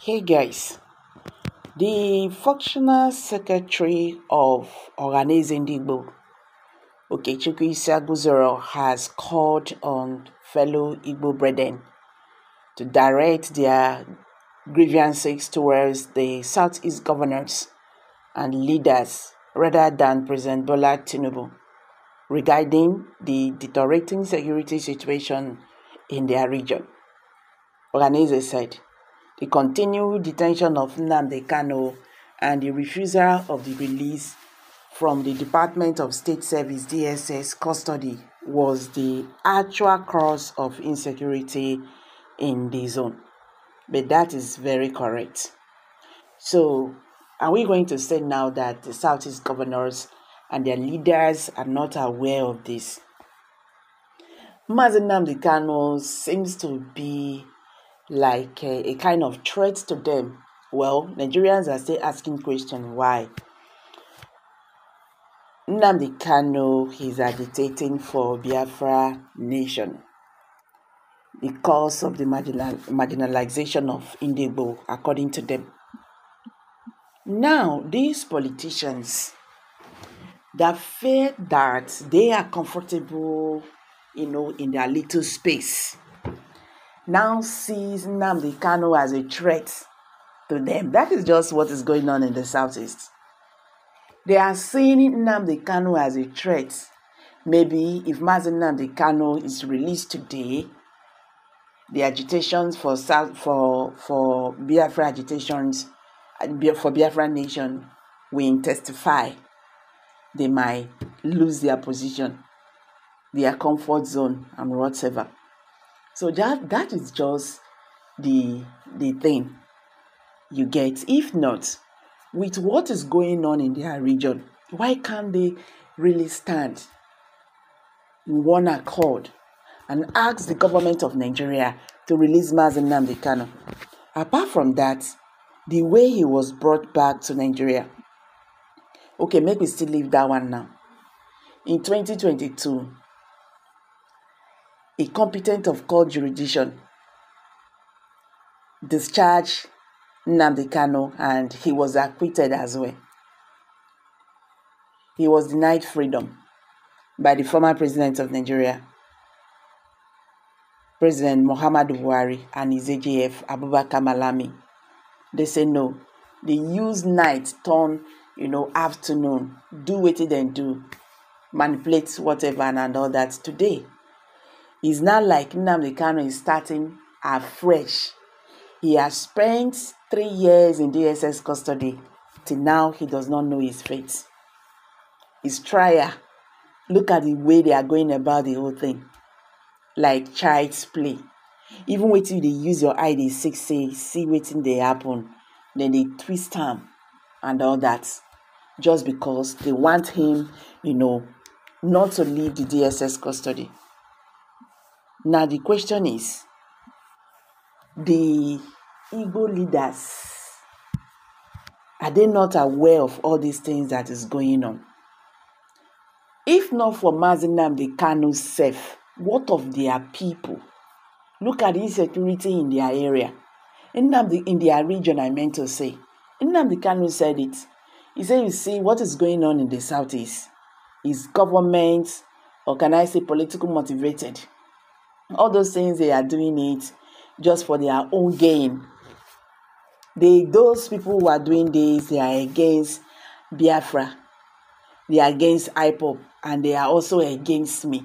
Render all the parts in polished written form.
Hey guys, the functional secretary of Ohanaeze Okechukwu has called on fellow Igbo brethren to direct their grievances towards the Southeast governors and leaders rather than President Bola Tinubu regarding the deteriorating security situation in their region. Ohanaeze said, the continued detention of Nnamdi Kanu and the refusal of the release from the Department of State Service DSS custody was the actual cause of insecurity in the zone. But that is very correct. So, are we going to say now that the Southeast governors and their leaders are not aware of this? Nnamdi Kanu seems to be like a kind of threat to them. Well, Nigerians are still asking questions why. Nnamdi Kanu is agitating for Biafra nation because of the marginalization of Igbo, according to them. Now, these politicians that feel that they are comfortable, in their little space, now sees Nnamdi Kanu as a threat to them. That is just what is going on in the Southeast. They are seeing Nnamdi Kanu as a threat. Maybe if Nnamdi Kanu is released today, the agitations for Biafra agitations for Biafra nation will intensify. They might lose their position, their comfort zone, and whatever. So that is just the thing you get. If not, with what is going on in their region, why can't they really stand in one accord and ask the government of Nigeria to release Nnamdi Kanu? Apart from that, the way he was brought back to Nigeria. Okay, maybe we still leave that one now. In 2022, a competent of court jurisdiction discharged Nnamdi Kanu and he was acquitted as well. He was denied freedom by the former president of Nigeria, President Muhammadu Buhari, and his AGF, Abubakar Malami. They say no. They use night, turn, afternoon, do what they do, manipulate whatever and all that. Today, it's not like Nnamdi Kanu is starting afresh. He has spent 3 years in DSS custody. Till now, he does not know his fate. His trial, look at the way they are going about the whole thing. Like child's play. Even waiting they use your eye, they see waiting they happen. Then they twist him and all that. Just because they want him, not to leave the DSS custody. Now the question is, the Igbo leaders, are they not aware of all these things that is going on? If not for Nnamdi Kanu's self, what of their people? Look at the insecurity in their area. In their region, I meant to say. Nnamdi Kanu said it. He said, you see, what is going on in the Southeast is government, or can I say political motivated. All those things, they are doing it just for their own gain. Those people who are doing this, they are against Biafra. They are against IPOP, and they are also against me.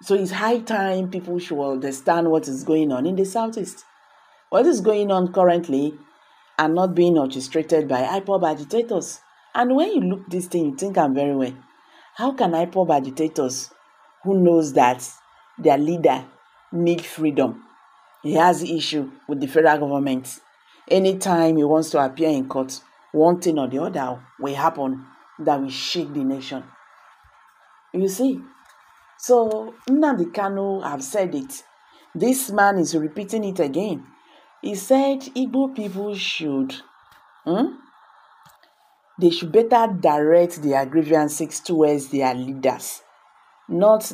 So it's high time people should understand what is going on in the Southeast. What is going on currently are not being orchestrated by IPOP agitators. And when you look this thing, you think I'm very well. How can IPOP agitators, who knows that their leader need freedom, he has issue with the federal government, anytime he wants to appear in court, one thing or the other will happen that will shake the nation. You see? So, Nnamdi Kanu have said it. This man is repeating it again. He said Igbo people should better direct their grievances towards their leaders, not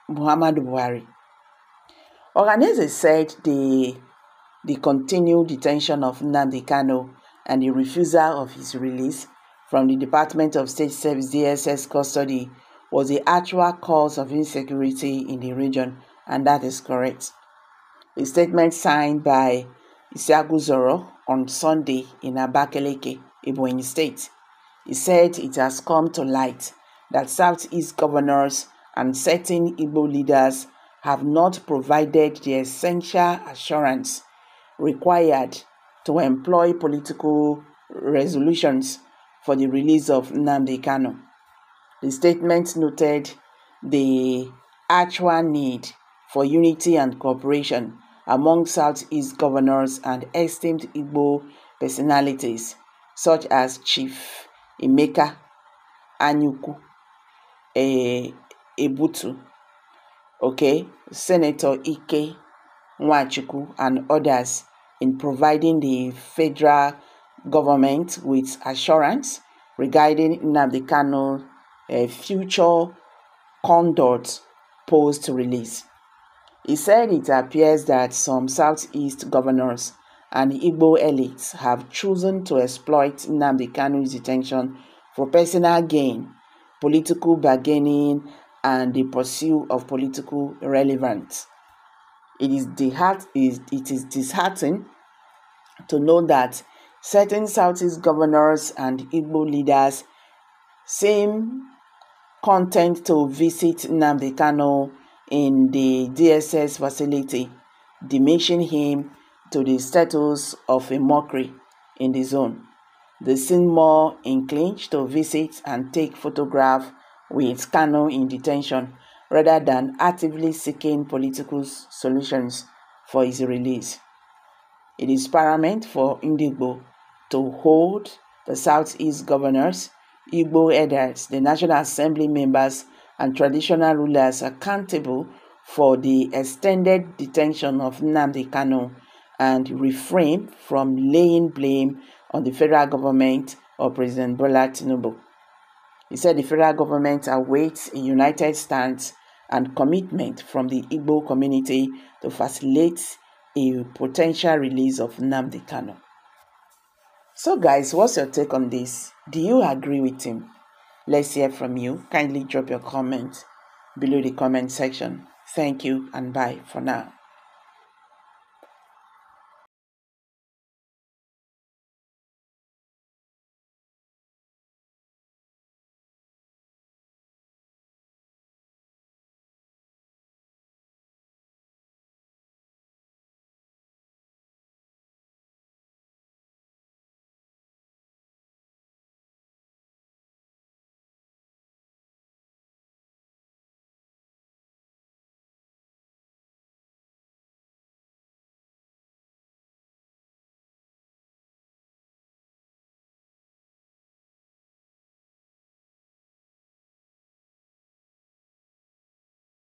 Muhammadu Buhari. Ohanaeze said the the continued detention of Nnamdi Kanu and the refusal of his release from the Department of State Service DSS custody was the actual cause of insecurity in the region, and that is correct. A statement signed by Isiagu Zoro on Sunday in Abakaliki, Ebonyi State. He said it has come to light that Southeast governors and certain Igbo leaders have not provided the essential assurance required to employ political resolutions for the release of Nnamdi Kanu. The statement noted the actual need for unity and cooperation among Southeast governors and esteemed Igbo personalities such as Chief Emeka Anyukwu Ebutu, Senator Ike Nwachukwu, and others in providing the federal government with assurance regarding Nnamdi Kanu's future conduct post-release. He said it appears that some Southeast governors and Igbo elites have chosen to exploit Nnamdi Kanu's detention for personal gain, political bargaining, and the pursuit of political relevance. It is disheartening to know that certain Southeast governors and Igbo leaders seem content to visit Nnamdi Kanu in the DSS facility, diminishing him to the status of a mockery in the zone. They seem more inclined to visit and take photographs with Kanu in detention rather than actively seeking political solutions for his release. It is paramount for Igbo to hold the Southeast governors, Igbo elders, the National Assembly members, and traditional rulers accountable for the extended detention of Nnamdi Kanu and refrain from laying blame on the federal government or President Bola Tinubu. He said the federal government awaits a united stance and commitment from the Igbo community to facilitate a potential release of Nnamdi Kanu. So guys, what's your take on this? Do you agree with him? Let's hear from you. Kindly drop your comment below the comment section. Thank you and bye for now.